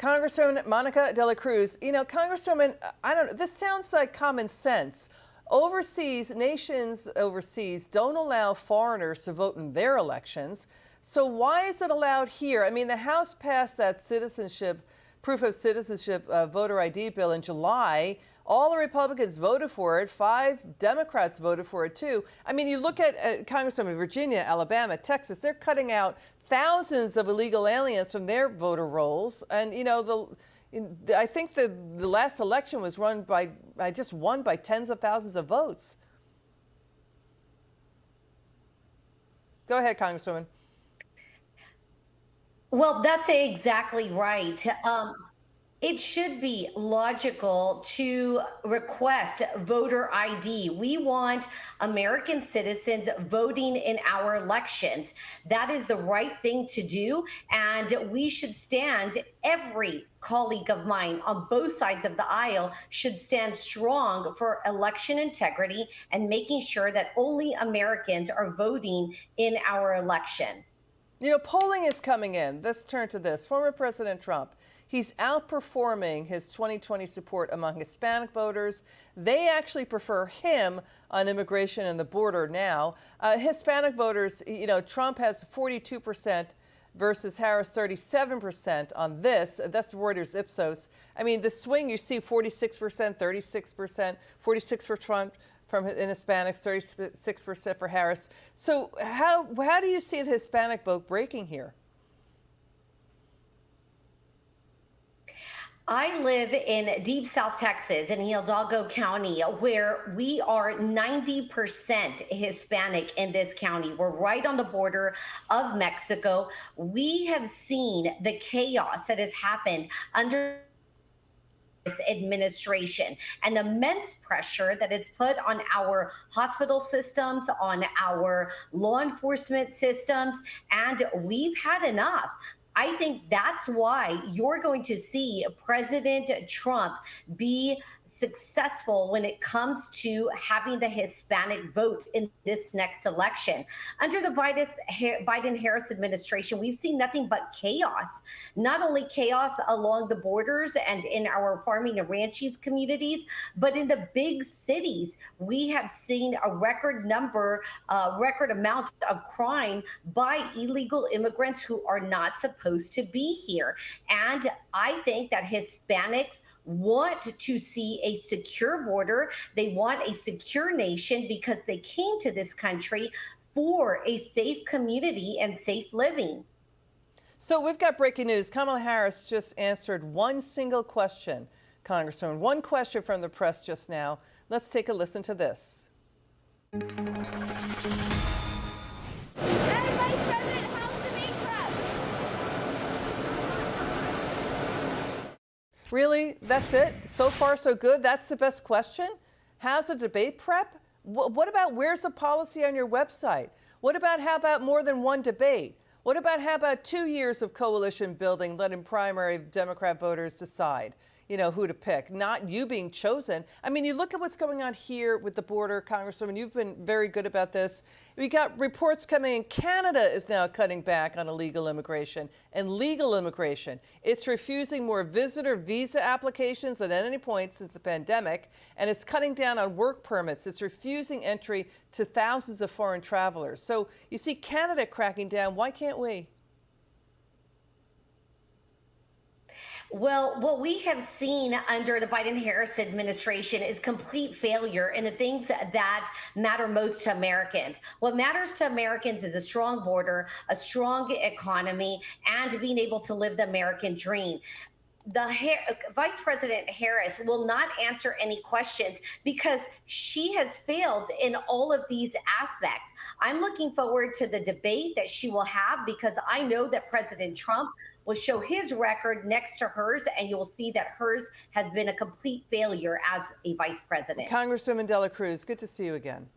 Congresswoman Monica de la Cruz, Congresswoman, I don't know, this sounds like common sense. Nations overseas don't allow foreigners to vote in their elections. So why is it allowed here? I mean, the House passed that proof of citizenship voter ID bill in July. All the Republicans voted for it. 5 Democrats voted for it, too. I mean, you look at Congresswoman Virginia, Alabama, Texas, they're cutting out thousands of illegal aliens from their voter rolls. And, I think the last election was won by tens of thousands of votes. Go ahead, Congresswoman. Well, that's exactly right. It should be logical to request voter ID. We want American citizens voting in our elections. That is the right thing to do. And we should stand, every colleague of mine on both sides of the aisle should stand strong for election integrity and making sure that only Americans are voting in our election. Polling is coming in. Let's turn to this. Former President Trump, he's outperforming his 2020 support among Hispanic voters. They actually prefer him on immigration and the border now. Hispanic voters, Trump has 42% versus Harris 37% on this. That's Reuters Ipsos. I mean, the swing you see 46%, 36%, 46 for Trump in Hispanics, 36% for Harris. So how do you see the Hispanic vote breaking here? I live in deep South Texas in Hidalgo County, where we are 90% Hispanic in this county. We're right on the border of Mexico. We have seen the chaos that has happened under this administration and the immense pressure that it's put on our hospital systems, on our law enforcement systems, and we've had enough. I think that's why you're going to see President Trump be successful when it comes to having the Hispanic vote in this next election. Under the Biden-Harris administration, we've seen nothing but chaos, not only chaos along the borders and in our farming and ranching communities, but in the big cities. We have seen a record amount of crime by illegal immigrants who are not supposed to be here. And I think that Hispanics want to see a secure border. They want a secure nation because they came to this country for a safe community and safe living. So we've got breaking news. Kamala Harris just answered one single question, Congresswoman. One question from the press just now. Let's take a listen to this. Really? That's it? So far, so good? That's the best question? How's the debate prep? What about where's the policy on your website? How about more than one debate? How about 2 years of coalition building, letting primary Democrat voters decide, who to pick, not you being chosen? I mean, you look at what's going on here with the border, Congresswoman, you've been very good about this. We got reports coming in. Canada is now cutting back on illegal immigration and legal immigration. It's refusing more visitor visa applications than at any point since the pandemic, and it's cutting down on work permits. It's refusing entry to thousands of foreign travelers. So you see Canada cracking down. Why can't we? Well, what we have seen under the Biden-Harris administration is complete failure in the things that matter most to Americans. What matters to Americans is a strong border, a strong economy, and being able to live the American dream. Vice President Harris will not answer any questions because she has failed in all of these aspects. I'm looking forward to the debate that she will have because I know that President Trump will show his record next to hers, and you will see that hers has been a complete failure as a vice president. Congresswoman de la Cruz, good to see you again.